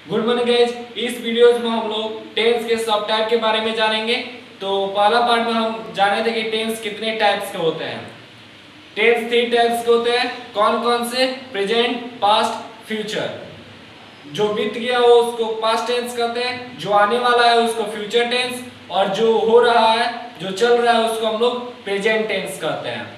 Good morning guys. इस videos में हम लोग टेंस के सब टाइप के बारे में जानेंगे। तो पहला पार्ट में हम जाने थे कि टेंस कितने टाइप्स के होते हैं। टेंस 3 टाइप्स के होते हैं। कौन कौन से? Present, past, future. जो बीत गया वो उसको पास्ट टेंस कहते हैं, जो आने वाला है उसको फ्यूचर टेंस, और जो हो रहा है, जो चल रहा है, उसको हम लोग प्रेजेंट टेंस कहते हैं।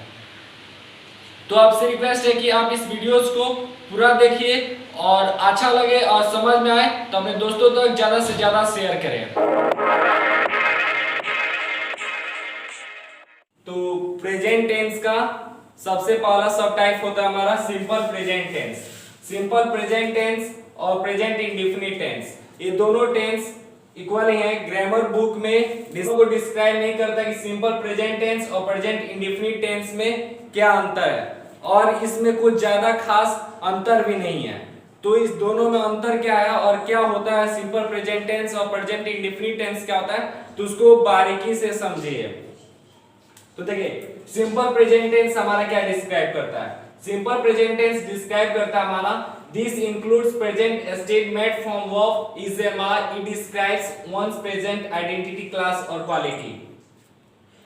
तो आपसे रिक्वेस्ट है कि आप इस वीडियोस को पूरा देखिए और अच्छा लगे और समझ में आए तो अपने दोस्तों तक ज्यादा से ज्यादा शेयर करें। तो प्रेजेंट टेंस का सबसे पहला सब टाइप होता है हमारा simple present tense. Simple present tense और प्रेजेंट इंडेफिनिट टेंस, ये दोनों टेंस इक्वल ही है। ग्रामर बुक में इसको डिस्क्राइब नहीं करता कि सिंपल प्रेजेंट टेंस और प्रेजेंट इंडेफिनिट टेंस में क्या अंतर है, और इसमें कुछ ज्यादा खास अंतर भी नहीं है। तो इस दोनों में अंतर क्या है और क्या होता है, सिंपल प्रेजेंट टेंस और प्रेजेंट इंडेफिनिट टेंस क्या होता है, तो उसको बारीकी से समझिए। तो देखिए सिंपल प्रेजेंट टेंस हमारा क्या डिस्क्राइब करता है। सिंपल प्रेजेंट टेंस डिस्क्राइब करता है हमारा this includes present statement from verb is am are. It describes once present identity, class और क्वालिटी।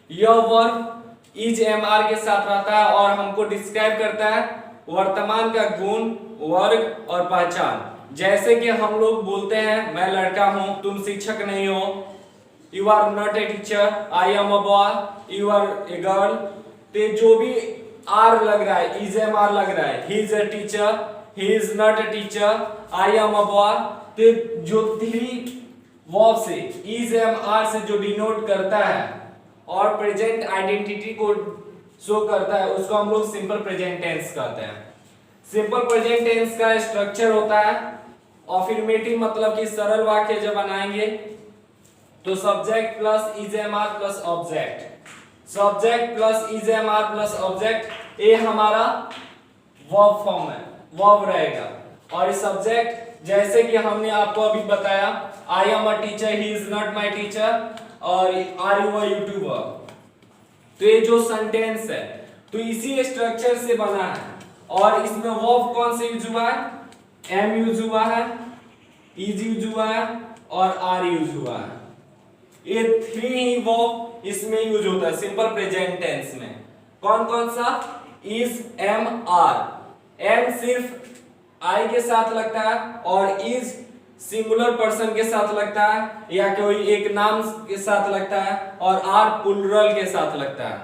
यह वर्ब इज एम आर के साथ रहता है और हमको डिस्क्राइब करता है वर्तमान का गुण, वर्ग और पहचान। जैसे कि हम लोग बोलते हैं मैं लड़का हूं, तुम शिक्षक नहीं हो। You are not a teacher, I am a boy, you are a girl। ते जो भी आर लग रहा है, इज एम आर लग रहा है, he is a teacher, he is not a teacher, I am a boy। ते जो थ्री वर्ब से इज एम आर से जो डिनोट करता है और प्रेजेंट आइडेंटिटी को शो करता है, उसको हम लोग सिंपल प्रेजेंट टेंस कहते हैं। सिंपल प्रेजेंट टेंस का स्ट्रक्चर होता है अफर्मेटिव, मतलब कि सरल वाक्य जब बनाएंगे तो subject plus is am are plus object, subject plus is am are plus object, ये हमारा वर्ब फॉर्म है, वर्ब रहेगा। और ये सब्जेक्ट जैसे कि हमने आपको अभी बताया, I am a teacher, he is not my teacher, और आर यू अ यूट्यूबर। तो ये जो सेंटेंस है तो इसी स्ट्रक्चर से बना है। और इसमें वर्ब कौन से यूज हुआ है? एम यूज हुआ है, इज यूज हुआ है और आर यूज हुआ है। ये थ्री ही वर्ब इसमें यूज होता है सिंपल प्रेजेंट टेंस में। कौन कौन सा? Is, am, are. एम सिर्फ आई के साथ लगता है और इज सिंगुलर पर्सन के साथ लगता है या कोई एक नाम के साथ लगता है, और आर प्लुरल के साथ लगता है।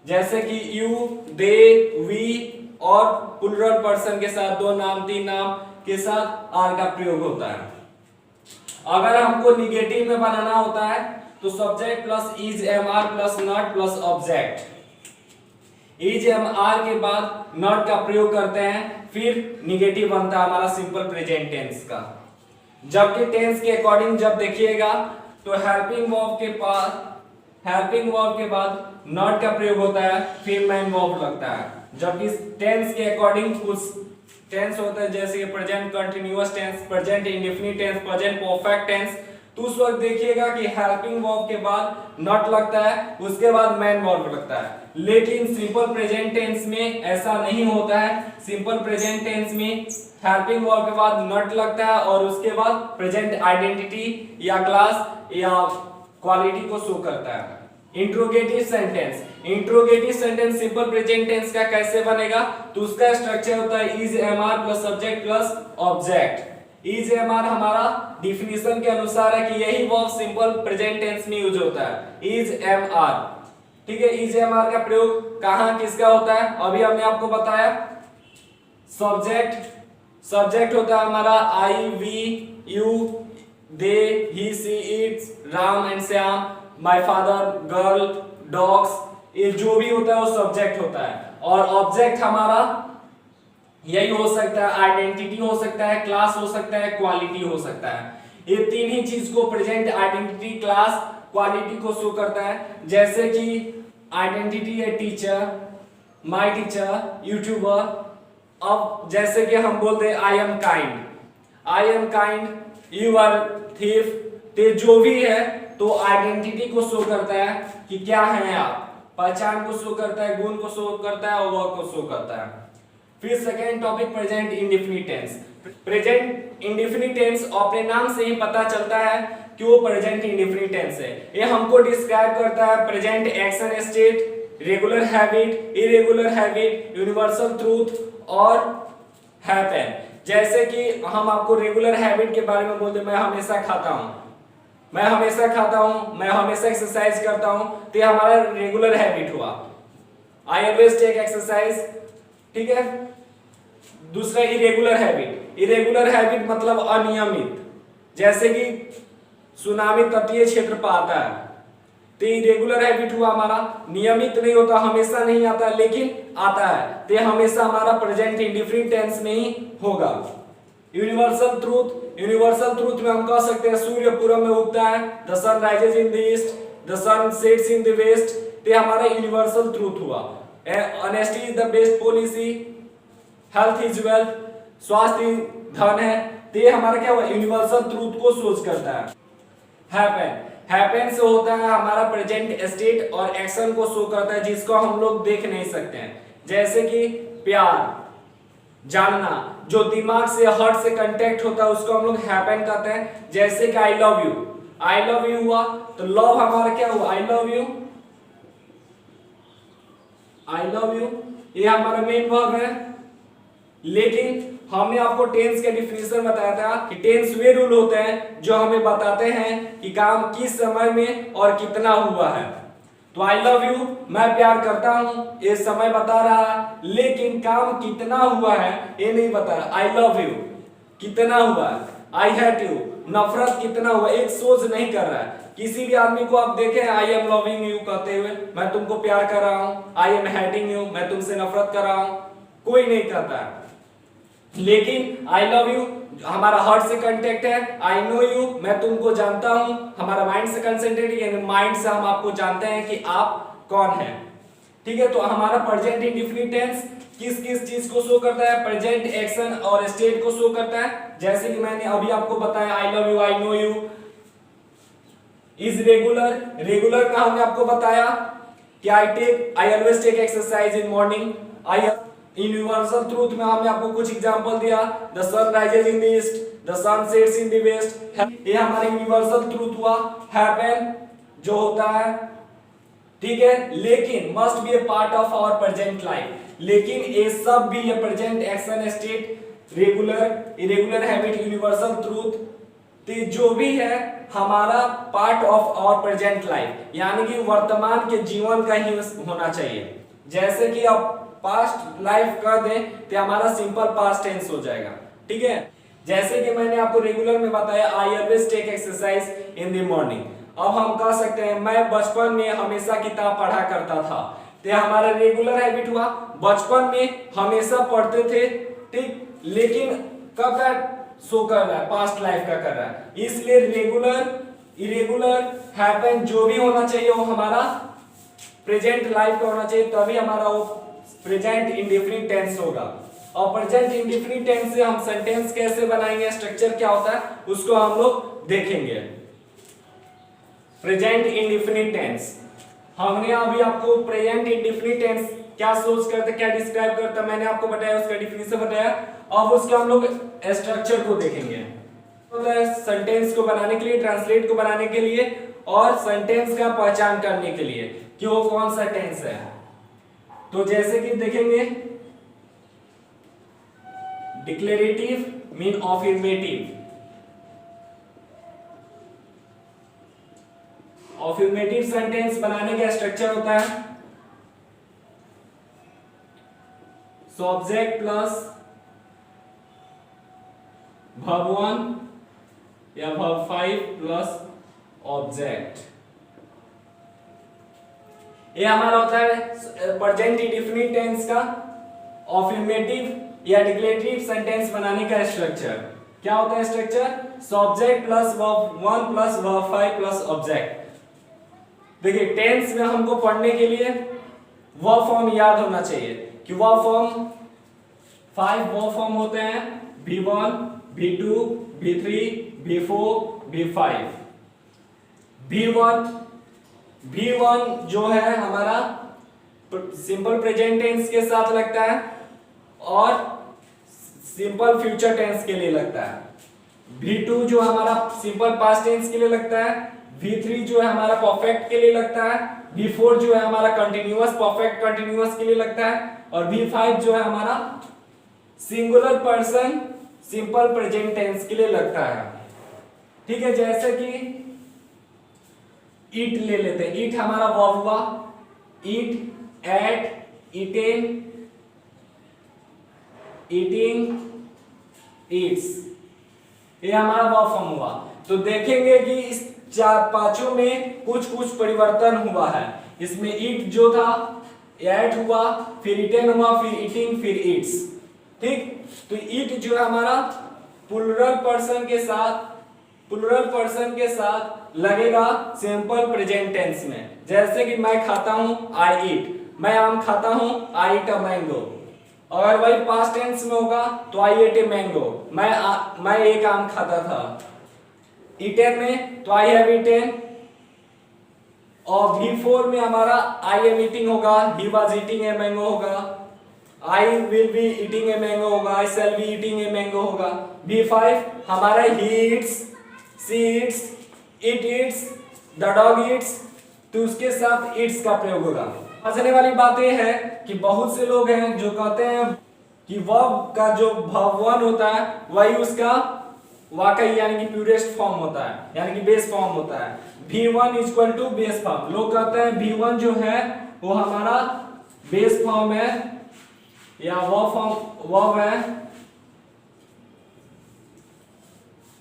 जैसे कि यू, दे, वी, और प्लुरल पर्सन के साथ, दो नाम तीन नाम के साथ आर का प्रयोग होता है। अगर हमको निगेटिव में बनाना होता है तो subject plus is am are plus not plus object. Is am are के बाद नॉट का प्रयोग करते हैं, फिर निगेटिव बनता है हमारा सिंपल प्रेजेंट टेंस का। जबकि टेंस के अकॉर्डिंग जब देखिएगा तो हेल्पिंग वर्ब के बाद नॉट का प्रयोग होता है, फिर मेन वर्ब लगता है। जबकि टेंस के अकॉर्डिंग कुछ टेंस होता है जैसे कि present continuous tense, present indefinite tense, present perfect tense. तो उस वक्त देखिएगा कि हेल्पिंग वर्ब के बाद नॉट लगता है, उसके बाद मेन वर्ब लगता है। लेकिन सिंपल प्रेजेंट टेंस में ऐसा नहीं होता है। सिंपल प्रेजेंट टेंस में हेल्पिंग वर्ब के बाद नॉट लगता है और उसके बाद प्रेजेंट आइडेंटिटी या क्लास या क्वालिटी को शो करता है। Interrogative sentence, interrogative sentence simple present tense का कैसे बनेगा, तो उसका स्ट्रक्चर होता है is am are plus subject plus object. Is am are हमारा डिफिनीशन के अनुसार है कि यही वर्ब सिंपल प्रेजेंट टेंस में यूज होता है, इज एम आर। ठीक है, इज एम आर का प्रयोग कहां किसका होता है, अभी हमने आपको बताया। सब्जेक्ट होता है हमारा I, we, you, they, he, she, it's, Ram and Shyam, my father, girl, dogs, ये जो भी होता है वो सब्जेक्ट होता है। और ऑब्जेक्ट हमारा यही हो सकता है, आइडेंटिटी हो सकता है, क्लास हो सकता है, क्वालिटी हो सकता है। ये तीन ही चीज को प्रेजेंट आइडेंटिटी, क्लास, क्वालिटी को शो करता है। जैसे कि आइडेंटिटी है टीचर, माय टीचर, यूट्यूबर। अब जैसे कि हम बोलते हैं I am kind, you are thief. ते जो भी है तो आइडेंटिटी को शो करता है कि क्या है आप, पहचान को शो करता है, गुण को शो करता है और वर्क को शो करता है। फिर second topic present indefinite tense. Present indefinite tense अपने नाम से ही पता चलता है कि वो प्रेजेंट इंडेफिनिट टेंस है। ये हमको डिस्क्राइब करता है present action state, regular habit, irregular habit, universal truth और हैपन। जैसे कि हम आपको रेगुलर हैबिट के बारे में बोलते, मैं हमेशा खाता हूं, मैं हमेशा खाता हूं, मैं हमेशा एक्सरसाइज करता हूं, तो ये हमारा रेगुलर हैबिट हुआ। आई ऑलवेज टेक एक्सरसाइज, ठीक है। दूसरा इरेगुलर हैबिट, इरेगुलर हैबिट मतलब अनियमित, जैसे कि सुनामी तटीय क्षेत्र पर आता है, तो इरेगुलर हैबिट हुआ हमारा, नियमित नहीं होता, हमेशा नहीं आता लेकिन आता है, तो हमेशा हमारा प्रेजेंट इंडेफिनिट टेंस में ही होगा। यूनिवर्सल ट्रूथ, यूनिवर्सल ट्रूथ में हम कह सकते हैं सूर्य पूरब में उगता है, the sun rises in the east, the sun sets in the west, तो हमारा यूनिवर्सल ट्रूथ हुआ। Honesty is the best policy, health is wealth, स्वास्थ्य धन है, तो हमारा क्या हुआ, यूनिवर्सल ट्रूथ को सोच करता है। हैपन, हैपन से होता है हमारा प्रेजेंट स्टेट और एक्शन को शो करता है जिसको हम लोग देख नहीं सकते हैं, जैसे कि प्यार, जानना, जो दिमाग से हार्ट से कांटेक्ट होता है उसको हम लोग हैपन कहते हैं। जैसे कि आई love you, I love you हुआ तो लव हमारा क्या हुआ, आई love you, I love you, ये हमारा मेन वर्ब है। लेकिन हमने आपको टेंस के डिफिनेशन बताया था कि टेंस वे रूल होते हैं जो हमें बताते हैं कि काम किस समय में और कितना हुआ है। तो आई लव यू, मैं प्यार करता हूं, ये समय बता रहा है, लेकिन काम कितना हुआ है ये नहीं बता रहा। आई लव यू कितना हुआ है, आई हेट यू नफरत कितना हुआ, एक सोच नहीं कर रहा है। किसी भी आदमी को आप देखें आई एम लविंग यू कहते हुए, मैं तुमको प्यार कर रहा हूं, आई एम हेटिंग यू, मैं तुमसे नफरत कर रहा हूं, कोई नहीं कहता है। लेकिन आई लव यू हमारा हार्ट से कांटेक्ट है, आई नो यू मैं तुमको जानता हूं, हमारा माइंड से कंसंट्रेट, यानी माइंड से हम आपको जानते हैं कि आप कौन हैं, ठीक है। तो हमारा प्रेजेंट इंडेफिनिट टेंस किस किस चीज को शो करता है, प्रेजेंट एक्शन और स्टेट को शो करता है। जैसे कि मैंने अभी आपको बताया I love you, I know you is regular, regular में हमने आपको बताया कि I always take exercise in morning. I universal truth में हमने आपको कुछ एग्जांपल दिया, the sun rises in the east, the sun sets in the west, ये हमारा यूनिवर्सल ट्रूथ हुआ। हैपन जो होता है, ठीक है, लेकिन must be a part of our present life, लेकिन ये सब भी ये present action state, regular irregular habit, universal truth, तो जो भी है हमारा part of our present life, यानी कि वर्तमान के जीवन का ही होना चाहिए। जैसे कि आप पास्ट लाइफ कर दें तो हमारा सिंपल पास्ट टेंस हो जाएगा, ठीक है। जैसे कि मैंने आपको रेगुलर में बताया I always take exercise in the morning, अब हम कह सकते हैं मैं बचपन में हमेशा किताब पढ़ा करता था, तो हमारा रेगुलर हैबिट हुआ, बचपन में हमेशा पढ़ते थे, ठीक, लेकिन कब का शो कर रहा है, पास्ट लाइफ का कर रहा है, इसलिए रेगुलर इरेगुलर हैपन जो भी होना चाहिए वो हमारा प्रेजेंट लाइफ का होना चाहिए, तभी हमारा वो प्रेजेंट इंडेफिनिट टेंस होगा। और प्रेजेंट इंडेफिनिट टेंस से हम सेंटेंस कैसे बनाएंगे, स्ट्रक्चर क्या होता है उसको हम लोग देखेंगे। प्रेजेंट इंडेफिनिट टेंस, हमने अभी आपको प्रेजेंट इंडेफिनिट टेंस क्या सोच करते, क्या डिस्क्राइब करता, मैंने आपको बताया, उसका डिफिनेशन बताया। अब उसके हम लोग स्ट्रक्चर को देखेंगे, सेंटेंस को बनाने के लिए, ट्रांसलेट को बनाने के लिए और सेंटेंस का पहचान करने के लिए कि वो कौन सा टेंस है। तो जैसे कि देखेंगे declarative mean affirmative, affirmative sentence बनाने का स्ट्रक्चर होता है सब्जेक्ट प्लस वर्ब 1 या वर्ब 5 प्लस ऑब्जेक्ट, ये हमारा होता है प्रेजेंट इंडेफिनिट टेंस का अफर्मेटिव या डिक्लेरेटिव सेंटेंस बनाने का स्ट्रक्चर। क्या होता है structure, subject plus verb 1 plus verb 5 plus object. देखिए टेंस में हमको पढ़ने के लिए वर्ब फॉर्म याद होना चाहिए कि वर्ब फॉर्म 5 वर्ब फॉर्म होते हैं, V1 V2 V3 V4 V5। V1 जो है हमारा सिंपल प्रेजेंट टेंस के साथ लगता है और सिंपल फ्यूचर टेंस के लिए लगता है, V2 जो हमारा सिंपल पास्ट टेंस के लिए लगता है, V3 जो है हमारा परफेक्ट के लिए लगता है, V4 जो है हमारा कंटिन्यूअस परफेक्ट कंटिन्यूअस के लिए लगता है, और V5 जो है हमारा singular person simple present tense के लिए लगता है। ठीक है, जैसे कि ईट ले लेते हैं, ईट हमारा वर्ब हुआ, ईट, एट, ईटिंग, ईटिंग, ईट्स, ये हमारा वर्ब फॉर्म हुआ। तो देखेंगे कि इस चार पांचों में कुछ कुछ परिवर्तन हुआ है। इसमें ईट जो था एट हुआ, फिर ईटेन हुआ, फिर ईटिंग, फिर ईट्स। ठीक, तो ईट जो है हमारा प्लूरल पर्सन के साथ लगेगा सिंपल प्रेजेंट टेंस में। जैसे कि मैं खाता हूं, आई ईट, मैं आम खाता हूं, आई ईट अ मैंगो। अगर वही पास्ट टेंस में होगा तो आई एट ए मैंगो, मैं एक आम खाता था। ईटेन में तो आई हैव ईटेन, और V4 में हमारा आई एम ईटिंग होगा, he was eating a mango होगा, I will be eating a mango होगा, I shall be eating a mango होगा। V5 हमारा he eats, she eats, it eats, the dog eats, तो उसके साथ ईट्स का प्रयोग होगा। समझने वाली बात यह है कि बहुत से लोग हैं जो कहते हैं कि वर्ब का जो verb 1 होता है वही उसका वाकई यानी कि प्यूरेस्ट फॉर्म होता है, यानी कि बेस फॉर्म होता है। V1 equal to base form, लोग कहते हैं V1 जो है वो हमारा बेस फॉर्म है या वर्ब है,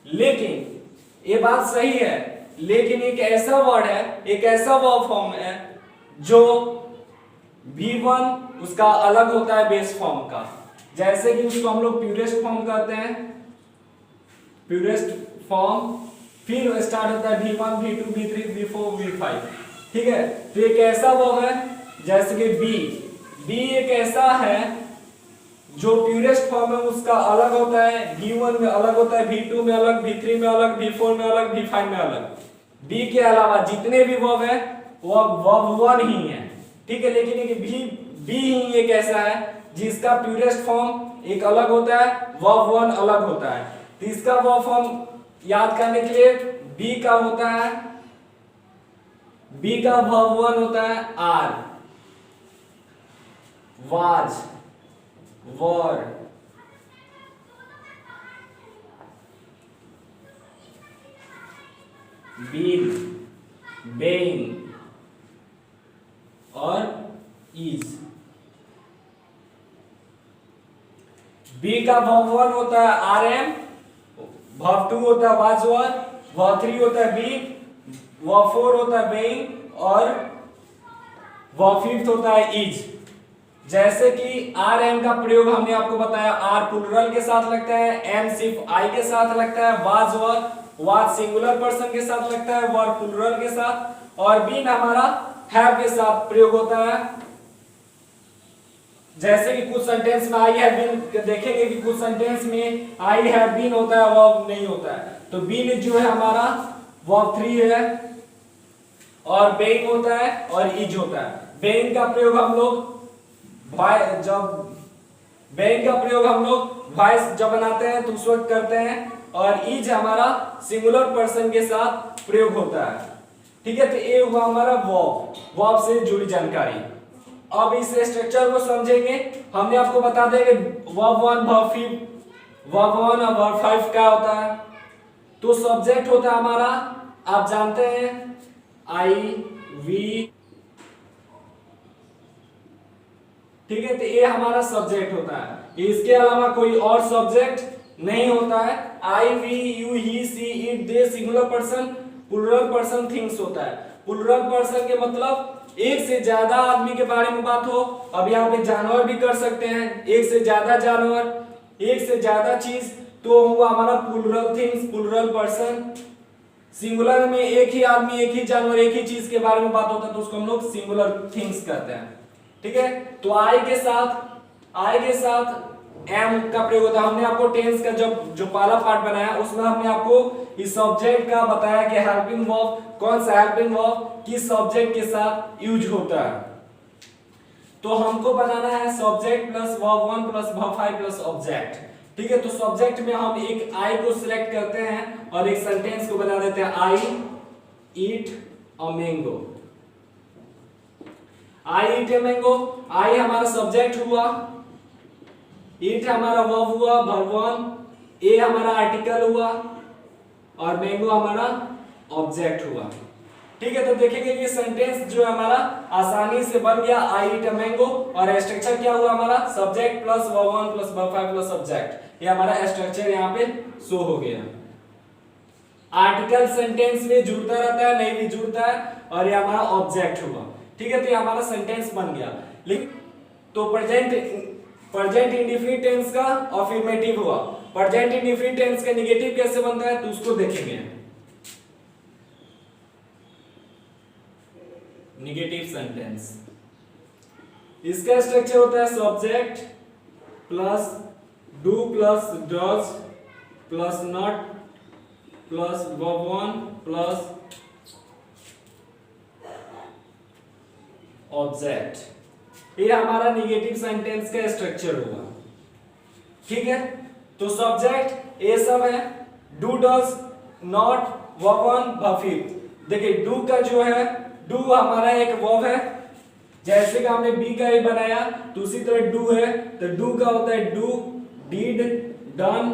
लेकिन ये बात सही है, लेकिन एक ऐसा वर्ड है, एक ऐसा वर्ब फॉर्म है जो V1 उसका अलग होता है बेस फॉर्म का। जैसे कि उसको हम लोग प्यूरेस्ट फॉर्म कहते हैं, प्यूरेस्ट फॉर्म, फिर स्टार्ट होता है V1, V2, V3, V4, V5। ठीक है, तो एक ऐसा वर्ब है जैसे कि बी एक ऐसा है जो प्यूरेस्ट फॉर्म है उसका अलग होता है, V1 में अलग होता है, V2 में अलग, V3 में अलग, V4 में अलग, V5 में अलग। बी के अलावा जितने भी वर्ब है वो वर्ब 1 ही है। ठीक है, लेकिन एक बी ही एक ऐसा है जिसका प्यूरेस्ट फॉर्म एक अलग होता है, वर्ब 1 अलग होता है। तो इसका वर्ब फॉर्म याद करने के लिए बी का होता है, बी का वर्ब 1 होता है are, was, were, been, being और इज। बी का वर्ब 1 होता है आर एम, वर्ब 2 होता है वाज वर, वर्ब 3 होता है बी, वर्ब 4 होता है बेइंग और वर्ब 5 होता है इज। जैसे कि आर एम का प्रयोग हमने आपको बताया, आर प्लूरल के साथ लगता है, एम सिर्फ आई के साथ लगता है, was were, was singular person के साथ लगता है, वर प्लूरल के साथ, और बीन हमारा हैव के साथ प्रयोग होता है। जैसे कि कुछ सेंटेंस में आई हैव बीन देखेंगे कि कुछ सेंटेंस में आई हैव बीन होता है, वर्ब नहीं होता है। तो बीन जो है हमारा वर्ब 3 है, और बेइंग होता है और इज होता है। बेइंग का प्रयोग हम लोग वॉइस जब बनाते हैं तो उस वक्त करते हैं, और इज हमारा सिंगुलर पर्सन के साथ प्रयोग होता है। ठीक है, तो ये हुआ हमारा वर्ब से जुड़ी जानकारी। अब इस स्ट्रक्चर को समझेंगे। हमने आपको बता दें कि वर्ब 1 और वर्ब 5 क्या होता है। तो सब्जेक्ट होता है हमारा, आप जानते हैं, आई, वी। ठीक है, तो ये हमारा सब्जेक्ट होता है, इसके अलावा कोई और सब्जेक्ट नहीं होता है। I, we, you, he, she, it, they singular person, plural person, things होता है। प्लूरल पर्सन के मतलब एक से ज्यादा आदमी के बारे में बात हो। अब यहाँ पे जानवर भी कर सकते हैं, एक से ज्यादा जानवर, एक से ज्यादा चीज, तो हुआ हमारा plural things, plural person. Singular में एक ही आदमी, एक ही जानवर, एक ही चीज के बारे में बात होता है तो उसको हम लोग सिंगुलर थिंग्स कहते हैं। ठीक है, तो आई के साथ एम का प्रयोग होता है। हमने आपको टेंस का जो पहला पार्ट बनाया उसमें हमने आपको इस सब्जेक्ट का बताया कि हेल्पिंग वर्ब, कौन सा हेल्पिंग वर्ब किस सब्जेक्ट के साथ यूज होता है। तो हमको बनाना है subject plus verb 1 plus verb 5 plus object. ठीक है, तो सब्जेक्ट में हम एक आई को सिलेक्ट करते हैं और एक सेंटेंस को बना देते हैं, आई ईट a mango. I eat a mango, आई हमारा सब्जेक्ट हुआ, ईट हमारा वर्ब हुआ वर्ब 1, ए हमारा आर्टिकल हुआ और मैंगो हमारा ऑब्जेक्ट हुआ। ठीक है, तो देखेंगे ये सेंटेंस जो है हमारा आसानी से बन गया, आई ईट अ मैंगो, और स्ट्रक्चर क्या हुआ हमारा, subject plus verb 1 plus verb 5 plus subject, ये हमारा स्ट्रक्चर यहाँ पे शो हो गया। आर्टिकल सेंटेंस में जुड़ता रहता है, नहीं भी जुड़ता है, और ये हमारा ऑब्जेक्ट हुआ। ठीक है, तो ये हमारा सेंटेंस बन गया। लेकिन तो प्रेजेंट इंडेफिनिट टेंस का अफर्मेटिव हुआ, प्रेजेंट इंडेफिनिट टेंस का नेगेटिव कैसे बनता है तो उसको देखेंगे। नेगेटिव सेंटेंस, इसका स्ट्रक्चर होता है subject plus do plus does plus not plus verb 1 plus object, ये हमारा नेगेटिव सेंटेंस का स्ट्रक्चर हुआ। ठीक है, तो सब्जेक्ट ये सब है, do does not verb 1 verb 5। देखिए डू का जो है, डू हमारा एक वर्ब है, जैसे कि हमने बी का ही बनाया तो उसी तरह डू है, तो डू का होता है do, did, done,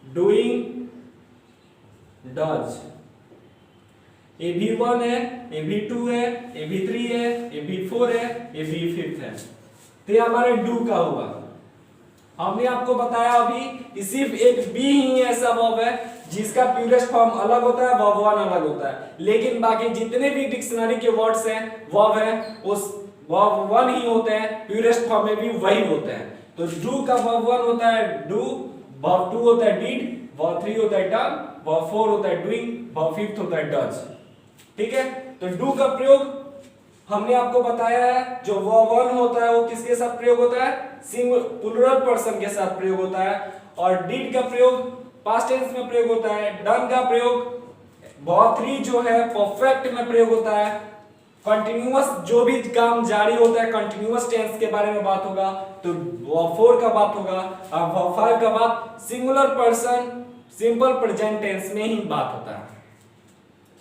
doing, does. ये भी 1 है, ये भी 2 है, ये भी 3 है, ये भी 4 है, ये भी 5 है, तो ये हमारा डू का हुआ। हमने आपको बताया अभी सिर्फ एक बी ही ऐसा वर्ब है जिसका प्यूरेस्ट फॉर्म अलग होता है, वर्ब 1 अलग होता है, लेकिन बाकी जितने भी डिक्शनरी के वर्ड्स हैं वर्ब है उस वर्ब 1 ही होते हैं, प्यूरेस्ट फॉर्म में भी वही होते हैं। तो डू का वर्ब 1 होता है डू, वर्ब 2 होता है डिड, वर्ब 3 होता है डन, वर्ब 4 होता है डूइंग, वर्ब 5 होता है डज। ठीक है, तो डू का प्रयोग हमने आपको बताया है, जो वर्ब 1 होता है वो किसके साथ प्रयोग होता है, प्लूरल पर्सन के साथ प्रयोग होता है, और डिड का प्रयोग पास्ट टेंस में प्रयोग होता है, डन का प्रयोग वर्ब 3 जो है परफेक्ट में प्रयोग होता है, कंटिन्यूअस जो भी काम जारी होता है कंटिन्यूअस टेंस के बारे में बात होगा तो वर्ब 4 का बात होगा, और वर्ब 5 का बात singular person simple present tense में ही बात होता है।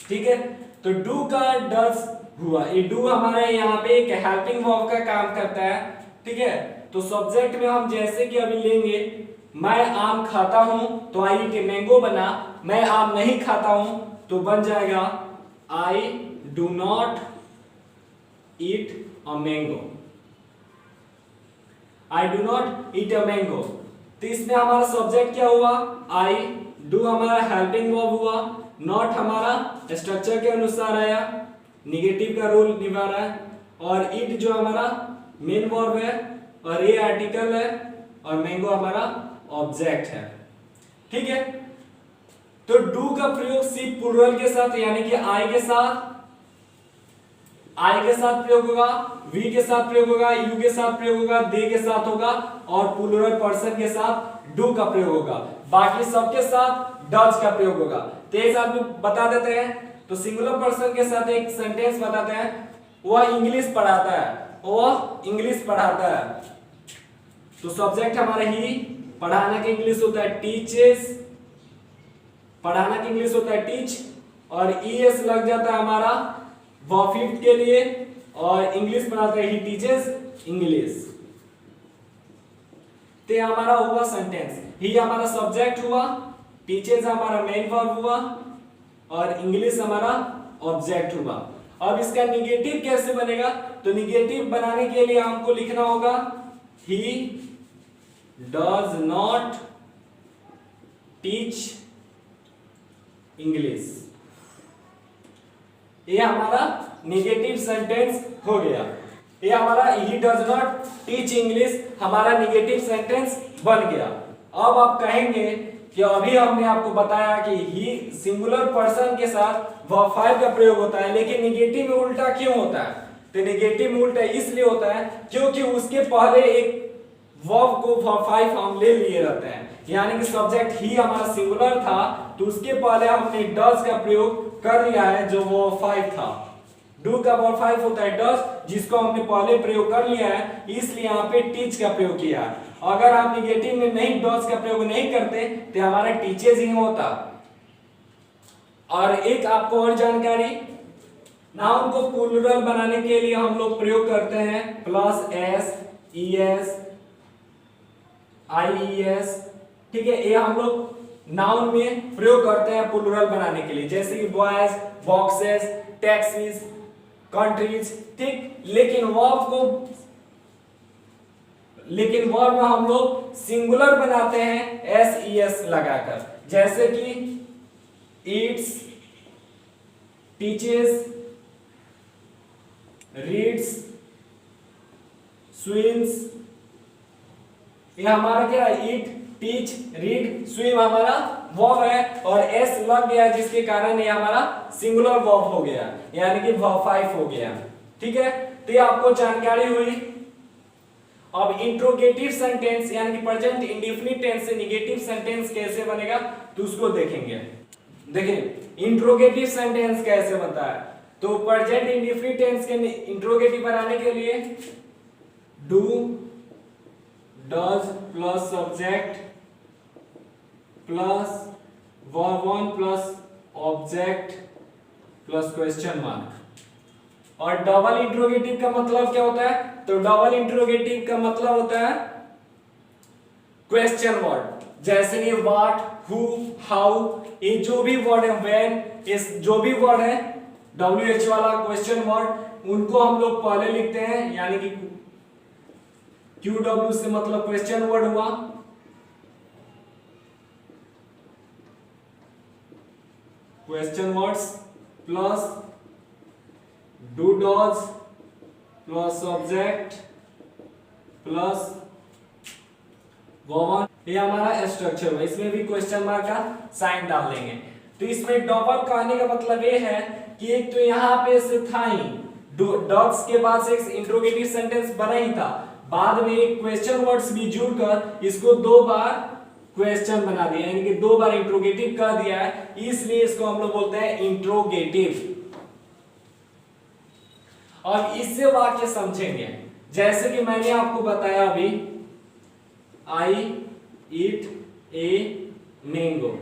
ठीक है, तो डू का डज हुआ, ये डू हमारे यहाँ पे एक हेल्पिंग वर्ब का काम करता है। ठीक है, तो सब्जेक्ट में हम जैसे कि अभी लेंगे, मैं आम खाता हूं तो आई ईट ए मैंगो बना, मैं आम नहीं खाता हूं तो बन जाएगा आई do not eat a mango, I do not eat a mango. तो इसमें हमारा सब्जेक्ट क्या हुआ, आई, डू हमारा हेल्पिंग वर्ब हुआ, नॉट हमारा स्ट्रक्चर के अनुसार आया, निगेटिव का रोल निभा रहा है, और ईट जो हमारा मेन वर्ब है, और ये आर्टिकल है, और मैंगो हमारा ऑब्जेक्ट है। ठीक है, तो डू का प्रयोग सिर्फ प्लूरल के साथ यानी कि आई के साथ प्रयोग होगा, वी के साथ प्रयोग होगा, यू के साथ प्रयोग होगा, दे के साथ होगा, और प्लूरल पर्सन के साथ डू का प्रयोग होगा, बाकी सबके साथ डज का प्रयोग होगा। तो एक साथ में बता देते हैं, तो सिंगुलर पर्सन के साथ एक सेंटेंस बताते हैं, वह इंग्लिश पढ़ाता है, वह इंग्लिश पढ़ाता है। तो सब्जेक्ट हमारा ही, पढ़ाना के इंग्लिश होता है टीचेस, पढ़ाना के इंग्लिश होता है टीच, और ईएस लग जाता है हमारा वर्ब 5 के लिए, और इंग्लिश पढ़ाता है ही टीचेस इंग्लिश। तो हमारा हुआ सेंटेंस, ही हमारा सब्जेक्ट हुआ, टीचेस हमारा मेन वर्ब हुआ, और इंग्लिश हमारा ऑब्जेक्ट हुआ। अब इसका निगेटिव कैसे बनेगा, तो निगेटिव बनाने के लिए हमको लिखना होगा he does not teach English, ये हमारा नेगेटिव सेंटेंस हो गया। ये हमारा he does not teach English हमारा नेगेटिव सेंटेंस बन गया। अब आप कहेंगे कि अभी हमने आपको बताया कि ही सिंगुलर पर्सन के साथ वर्ब 5 का प्रयोग होता है, लेकिन नेगेटिव में उल्टा क्यों होता है, तो नेगेटिव में उल्टा इसलिए होता है क्योंकि उसके पहले एक वर्ब को वर्ब 5 हम ले लिए रहते हैं, यानी कि सब्जेक्ट ही हमारा सिंगुलर था तो उसके पहले हमने डज का प्रयोग कर लिया है जो वर्ब 5 था, डू का वर्ब 5 होता है डज, जिसको हमने पहले प्रयोग कर लिया है, इसलिए यहाँ पे टीच का प्रयोग किया। अगर आप निगेटिव में नहीं डज का प्रयोग नहीं करते तो हमारा टीचेज ही होता। और एक आपको और जानकारी, नाउन को प्लूरल बनाने के लिए हम लोग प्रयोग करते हैं प्लस एस, ई एस, आई ई एस, ठीक है। ये हम लोग नाउन में प्रयोग करते हैं प्लूरल बनाने के लिए, जैसे कि बॉयज, बॉक्सेस, टैक्सीज, कंट्रीज, ठीक। लेकिन वर्ब में हम लोग सिंगुलर बनाते हैं एस ई एस लगाकर, जैसे कि ईट्स, टीचेस, रीड्स, स्विम्स। ये हमारा क्या है, ईट, टीच, रीड, स्विम हमारा वर्ब है, और एस लग गया जिसके कारण ये हमारा सिंगुलर वर्ब हो गया, यानी कि वर्ब 5 हो गया, ठीक है। तो ये आपको जानकारी हुई। अब इंट्रोगेटिव सेंटेंस यानी कि प्रेजेंट इंडेफिनिट टेंस से नेगेटिव सेंटेंस कैसे बनेगा तो उसको देखेंगे। देखिए इंट्रोगेटिव सेंटेंस कैसे बनता है, तो प्रेजेंट इंडेफिनिट टेंस के इंट्रोगेटिव बनाने के लिए do, does plus subject plus verb 1 plus object plus question mark. और डबल इंट्रोगेटिव का मतलब क्या होता है, तो डबल इंट्रोगेटिव का मतलब होता है क्वेश्चन वर्ड, जैसे कि व्हाट, हु, हाउ, ये जो भी वर्ड है, व्हेन, इस जो भी वर्ड है WH वाला क्वेश्चन वर्ड, उनको हम लोग पहले लिखते हैं, यानी कि QW से मतलब क्वेश्चन वर्ड हुआ, question words plus do, does plus subject plus verb, ये हमारा स्ट्रक्चर है। इसमें भी क्वेश्चन मार्क का साइन डाल देंगे। तो इसमें डबल कहने का मतलब ये है कि एक तो यहाँ पे से था ही, डॉग्स के बाद से एक इंट्रोगेटिव सेंटेंस बना ही था, बाद में एक क्वेश्चन वर्ड्स भी जुड़कर इसको दो बार क्वेश्चन बना दिया, यानी कि दो बार इंट्रोगेटिव कर दिया है, इसलिए इसको हम लोग बोलते हैं इंट्रोगेटिव। और इससे वाक्य समझेंगे, जैसे कि मैंने आपको बताया अभी, आई ईट ए मैंगो,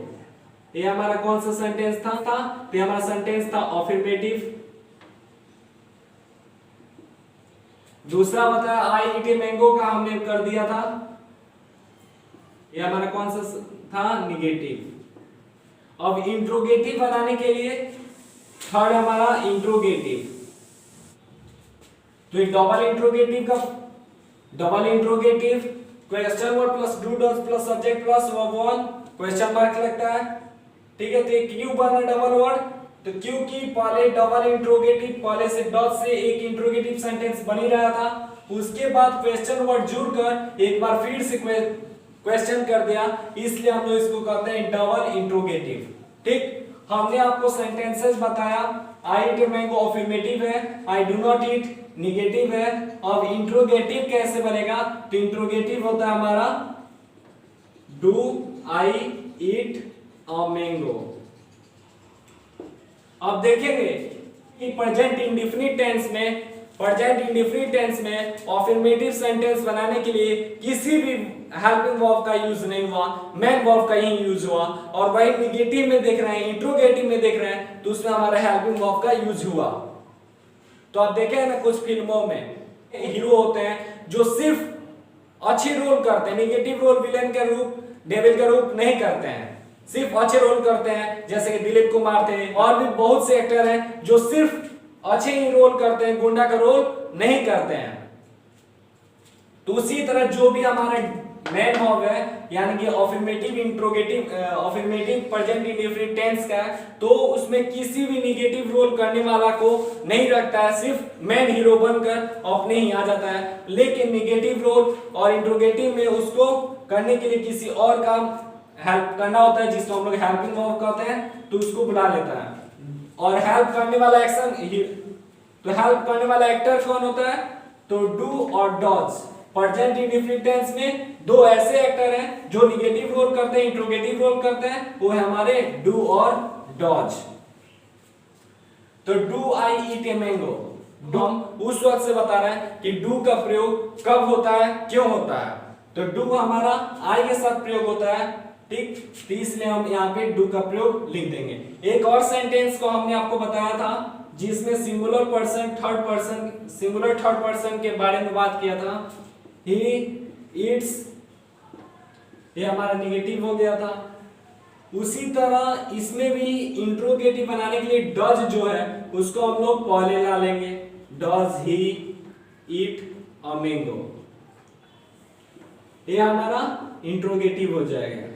ये हमारा कौन सा सेंटेंस था तो ये हमारा सेंटेंस था अफर्मेटिव। दूसरा बताया आई ईट ए मैंगो का हमने कर दिया था, ये हमारा कौन सा था, निगेटिव। अब इंट्रोगेटिव बनाने के लिए थर्ड हमारा इंट्रोगेटिव, तो एक double interrogative question word plus do, does plus subject plus verb 1 question mark लगता है, ठीक है। तो ये क्यों बना डबल वर्ड, तो क्योंकि पहले डबल इंट्रोगेटिव, पहले से डज से एक इंट्रोगेटिव सेंटेंस बन ही रहा था, उसके बाद क्वेश्चन वर्ड जुड़कर एक बार फिर से क्वेश्चन कर दिया, इसलिए हम लोग इसको कहते हैं डबल इंट्रोगेटिव, ठीक। हमने आपको सेंटेंसेस बताया, आई ईट ए मैंगो अफर्मेटिव है, आई डू नॉट ईट निगेटिव है। अब इंट्रोगेटिव कैसे बनेगा, तो इंट्रोगेटिव होता है हमारा do I eat a mango. अब देखेंगे कि प्रेजेंट इंडेफिनिट टेंस में अफर्मेटिव सेंटेंस बनाने के लिए किसी भी हेल्पिंग वर्ब का यूज नहीं हुआ, मेन वर्ब का ही यूज हुआ। और वही निगेटिव में देख रहे हैं, इंट्रोगेटिव में देख रहे हैं, तो उसमें हमारा हेल्पिंग वर्ब का यूज हुआ। तो आप देखें ना कुछ फिल्मों में हीरो होते हैं जो सिर्फ अच्छे रोल करते हैं, निगेटिव रोल, विलेन का रूप, डेविल का रूप नहीं करते हैं, सिर्फ अच्छे रोल करते हैं, जैसे कि दिलीप कुमार थे, और भी बहुत से एक्टर हैं जो सिर्फ अच्छे ही रोल करते हैं, गुंडा का रोल नहीं करते हैं। तो उसी तरह जो भी हमारा मेन वर्ब है, यानी कि अफर्मेटिव प्रेजेंट इंडेफिनिट टेंस का है, तो उसमें किसी भी नेगेटिव रोल करने वाला को नहीं रखता है, सिर्फ मेन हीरो बनकर अपने ही आ जाता है। लेकिन नेगेटिव रोल और इंट्रोगेटिव में उसको करने के लिए किसी और का हेल्प करना होता है, जिसको हम लोग हेल्पिंग वर्ब कहते हैं, तो उसको बुला लेता है। और हेल्प करने वाला एक्शन, तो हेल्प करने वाला एक्टर कौन होता है, तो डू और डज। प्रेजेंट इंडेफिनिट टेंस में दो ऐसे एक्टर हैं जो निगेटिव रोल करते हैं, इंट्रोगेटिव रोल करते हैं, वो है हमारे डू और डज। तो do I eat a mango, हम उस वक्त से बता रहे हैं कि डू का प्रयोग कब होता है, क्यों होता है। तो डू हमारा आई के साथ प्रयोग होता है, ठीक, तो इसलिए हम यहाँ पे डू का प्रयोग लिख देंगे। एक और सेंटेंस को हमने आपको बताया था जिसमें सिंगुलर थर्ड पर्सन के बारे में बात किया था, ही ईट्स, ये हमारा निगेटिव हो गया था। उसी तरह इसमें भी इंट्रोगेटिव बनाने के लिए डज जो है उसको हम लोग पहले ला लेंगे, does he eat a mango, ये हमारा इंट्रोगेटिव हो जाएगा।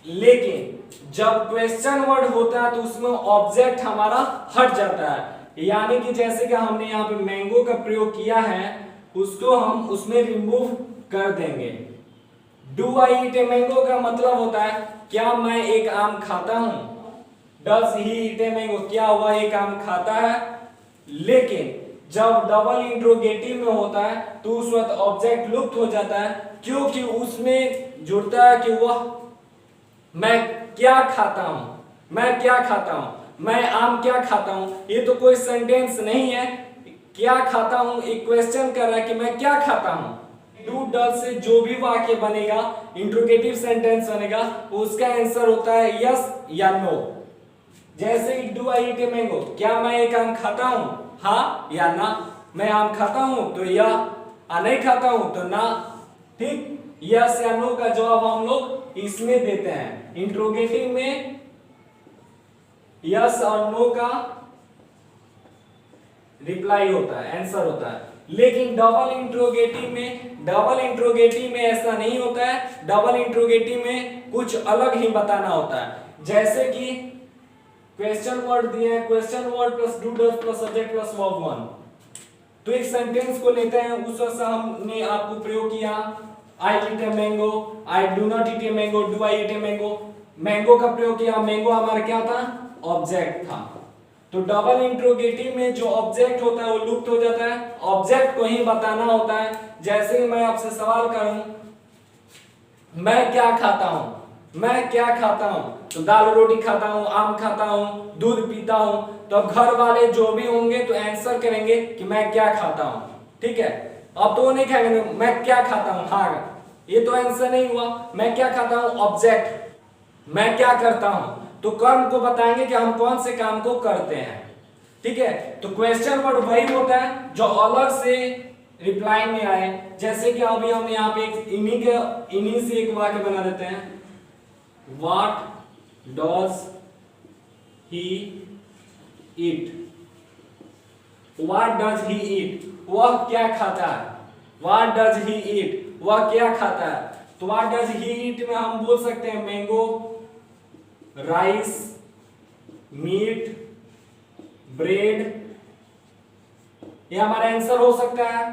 लेकिन जब क्वेश्चन वर्ड होता है तो उसमें ऑब्जेक्ट हमारा हट जाता है, यानी कि जैसे कि हमने यहाँ पे मैंगो का प्रयोग किया है उसको हम उसमें रिमूव कर देंगे। Do I eat a mango का मतलब होता है क्या मैं एक आम खाता हूं, does he eat a mango, क्या वह एक आम खाता है। लेकिन जब डबल इंट्रोगेटिव में होता है तो उस वक्त ऑब्जेक्ट लुप्त हो जाता है, क्योंकि उसमें जुड़ता है कि वह मैं क्या खाता हूं, मैं क्या खाता हूं, मैं आम क्या खाता हूं। ये तो कोई सेंटेंस नहीं है, क्या खाता हूं एक क्वेश्चन कर रहा है कि मैं क्या खाता हूं। डू डज से जो भी वाक्य बनेगा, इंट्रोगेटिव सेंटेंस बनेगा, उसका आंसर होता है यस या नो। जैसे do I eat a mango, क्या मैं एक आम खाता हूं, हाँ या ना। मैं आम खाता हूं तो या, नहीं खाता हूं तो ना, ठीक। यस या नो का जवाब हम लोग इसमें देते हैं। इंट्रोगेटिव में यस और नो का रिप्लाई होता है, आंसर होता है। लेकिन डबल इंट्रोगेटिव में ऐसा नहीं होता है, डबल इंट्रोगेटिव में कुछ अलग ही बताना होता है। जैसे कि क्वेश्चन वर्ड दिए हैं, question word plus do does plus subject plus verb 1, तो एक सेंटेंस को लेते हैं, उस वक्त हमने आपको प्रयोग किया I eat a mango, I do not eat a mango, do I eat a mango. Mango का प्रयोग किया, मैंगो हमारा क्या था, ऑब्जेक्ट था। तो डबल इंट्रोगेटिव में जो ऑब्जेक्ट होता है वो लुप्त हो जाता है, ऑब्जेक्ट को ही बताना होता है। जैसे कि मैं आपसे सवाल करूं, मैं क्या खाता हूं, मैं क्या खाता हूं, तो दाल रोटी खाता हूं, आम खाता हूं, दूध पीता हूं। तो अब घर वाले जो भी होंगे तो आंसर करेंगे कि मैं क्या खाता हूं, ठीक है। अब तो वो नहीं कहेंगे मैं क्या खाता हूं, हाँ ये तो आंसर नहीं हुआ। मैं क्या खाता हूं, ऑब्जेक्ट, मैं क्या करता हूं, तो कर्म को बताएंगे कि हम कौन से काम को करते हैं, ठीक है। तो क्वेश्चन वर्ड वही होता है जो अलग से रिप्लाई में आए। जैसे कि अभी हम यहाँ पे इन्हीं से एक वाक्य बना देते हैं, what does he eat, what does he eat, वह क्या खाता है, व्हाट डज ही ईट, वह क्या खाता है। तो व्हाट डज ही ईट में हम बोल सकते हैं मैंगो, राइस, मीट, ब्रेड, ये हमारा आंसर हो सकता है,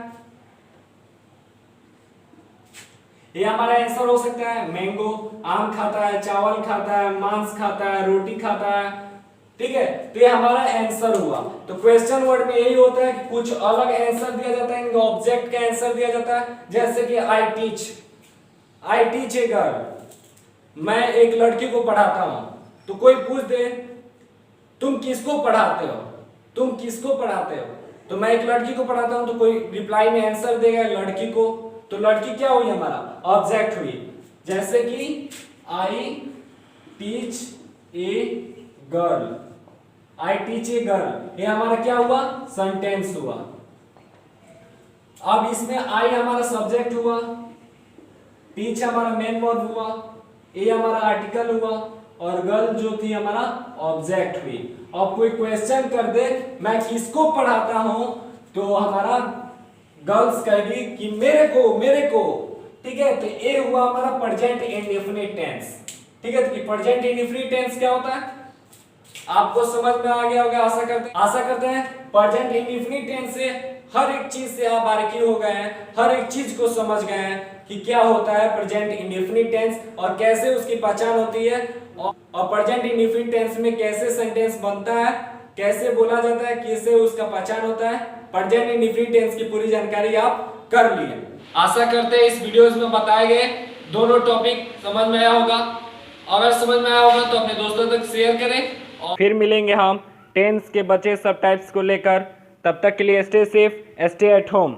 ये हमारा आंसर हो सकता है। मैंगो आम खाता है, चावल खाता है, मांस खाता है, रोटी खाता है, ठीक है। तो ये हमारा आंसर हुआ। तो क्वेश्चन वर्ड में यही होता है कि कुछ अलग आंसर दिया जाता है, इनका ऑब्जेक्ट का आंसर दिया जाता है। जैसे कि आई टीच ए गर्ल, मैं एक लड़की को पढ़ाता हूं। तो कोई पूछ दे तुम किसको पढ़ाते हो, तुम किसको पढ़ाते हो, तो मैं एक लड़की को पढ़ाता हूं, तो कोई रिप्लाई में आंसर देगा लड़की को। तो लड़की क्या हुई, हमारा ऑब्जेक्ट हुई। जैसे कि I teach a girl, I teach a girl, ये हमारा क्या हुआ, सेंटेंस हुआ। अब इसमें आई हमारा सब्जेक्ट हुआ, टीच हमारा मेन वर्ब हुआ, ए हमारा आर्टिकल हुआ, और गर्ल जो थी हमारा ऑब्जेक्ट हुई। अब कोई क्वेश्चन कर दे मैं किसको पढ़ाता हूं, तो हमारा गर्ल्स कहेगी कि मेरे को, ठीक है। तो ए हुआ हमारा प्रेजेंट इंडेफिनिट टेंस, ठीक है। तो प्रेजेंट इंडेफिनिट टेंस क्या होता है, आपको समझ में आ गया होगा, आशा करते हैं। प्रेजेंट इंडेफिनिट टेंस से हर एक चीज से आप बारीकी हो गए हैं, हर एक चीज को समझ गए हैं कि क्या होता है प्रेजेंट इंडेफिनिट टेंस और कैसे उसकी पहचान होती है, और प्रेजेंट इंडेफिनिट टेंस में कैसे सेंटेंस बनता है, कैसे बोला जाता है, कैसे उसका पहचान होता है। प्रेजेंट इंडेफिनिट टेंस की पूरी जानकारी आप कर लिए। आशा करते हैं इस वीडियोस में बताए गए दोनों टॉपिक समझ में आया होगा। अगर समझ में आया होगा तो अपने दोस्तों तक शेयर करें और फिर मिलेंगे हम टेंस के बचे सब टाइप्स को लेकर। तब तक के लिए stay safe, stay at home.